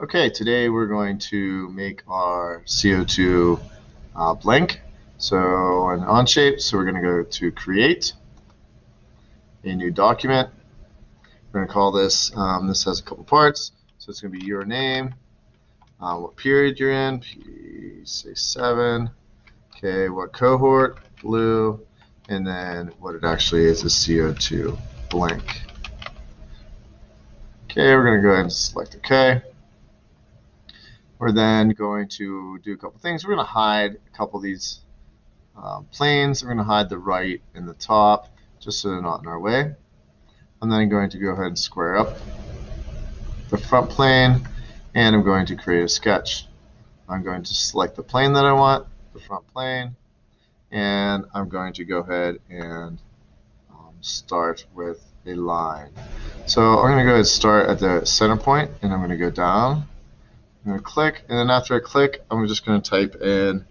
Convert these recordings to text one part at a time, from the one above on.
Okay, today we're going to make our CO2 blank. So an Onshape, so we're going to go to Create, a new document. We're going to call this, this has a couple parts, so it's going to be your name, what period you're in, say 7, okay, what cohort, blue, and then what it actually is CO2 blank. Okay, we're going to go ahead and select OK. We're then going to do a couple things. We're going to hide a couple of these planes. We're going to hide the right and the top just so they're not in our way. I'm then going to go ahead and square up the front plane, and I'm going to create a sketch. I'm going to select the plane that I want, the front plane, and I'm going to go ahead and start with a line. So I'm going to go ahead and start at the center point, and I'm going to go down. I'm going to click, and then after I click, I'm just going to type in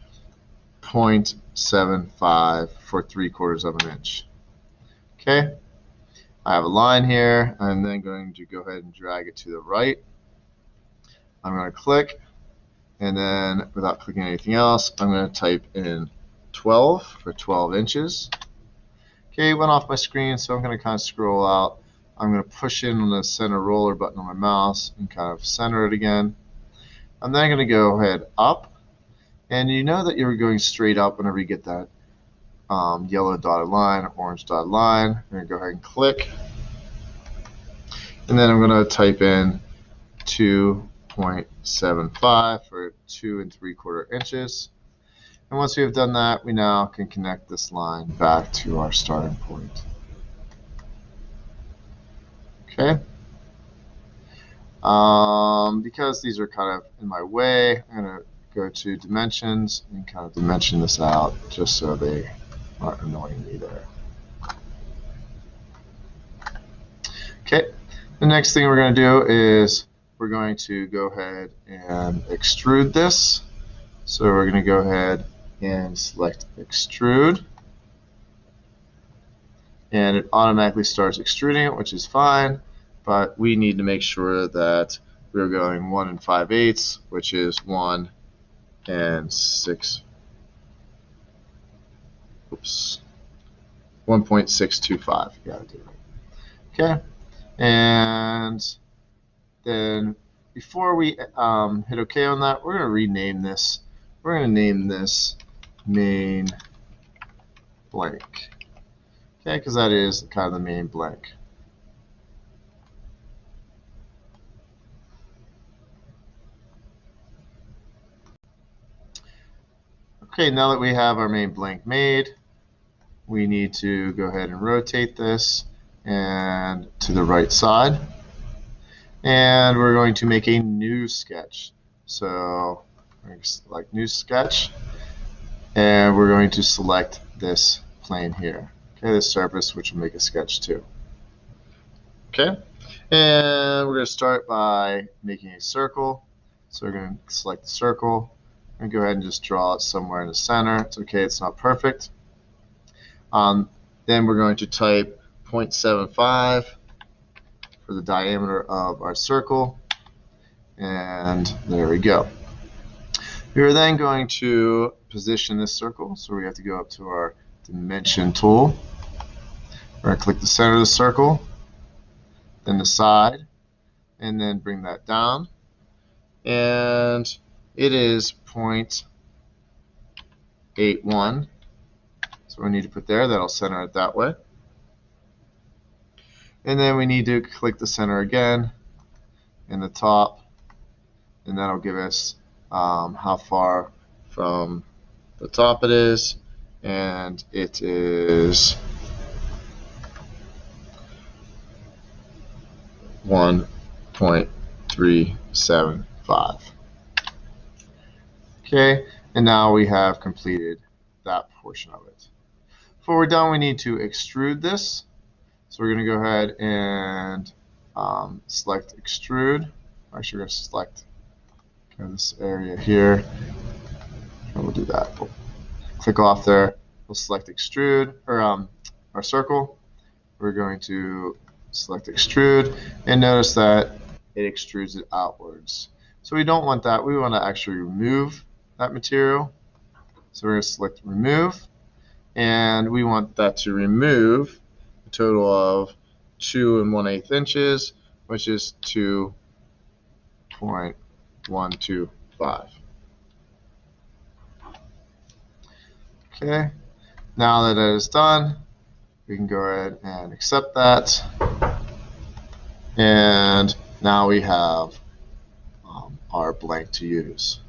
0.75 for 3/4 of an inch. Okay, I have a line here. I'm then going to go ahead and drag it to the right. I'm going to click, and then without clicking anything else, I'm going to type in 12 for 12 inches. Okay, it went off my screen, so I'm going to kind of scroll out. I'm going to push in on the center roller button on my mouse and kind of center it again. I'm then going to go ahead up, and you know that you're going straight up whenever you get that yellow dotted line, orange dotted line. I'm going to go ahead and click, and then I'm going to type in 2.75 for 2 3/4 inches. And once we have done that, we now can connect this line back to our starting point. Okay. Because these are kind of in my way, I'm going to go to dimensions and kind of dimension this out just so they aren't annoying me there. Okay, the next thing we're going to do is we're going to go ahead and extrude this. So we're going to go ahead and select extrude, and it automatically starts extruding it, which is fine, but we need to make sure that we're going 1 5/8, which is 1 6. Oops, 1.625. You gotta do it. Okay, and then before we hit OK on that, we're going to rename this. We're going to name this main blank. Okay, because that is kind of the main blank. Okay, now that we have our main blank made, we need to go ahead and rotate this and to the right side. And we're going to make a new sketch. So we're going to select new sketch, and we're going to select this plane here. Okay, this surface, which will make a sketch too. Okay, and we're going to start by making a circle. So we're going to select the circle and go ahead and just draw it somewhere in the center. It's okay, it's not perfect. Then we're going to type 0.75 for the diameter of our circle, and there we go. We are then going to position this circle, so we have to go up to our dimension tool. We're going to click the center of the circle, then the side, and then bring that down, and it is 0.81. So we need to put there. That'll center it that way. And then we need to click the center again in the top, and that'll give us how far from the top it is, and it is 1.375. Okay, and now we have completed that portion of it. Before we're done, we need to extrude this. So we're going to go ahead and select extrude. Actually, we're going to select this area here, and we'll do that. We'll click off there. We'll select extrude, or our circle. We're going to select extrude, and notice that it extrudes it outwards. So we don't want that. We want to actually remove that material. So we're going to select remove, and we want that to remove a total of 2 1/8 inches, which is 2.125. Okay, now that it is done, we can go ahead and accept that. And now we have our blank to use.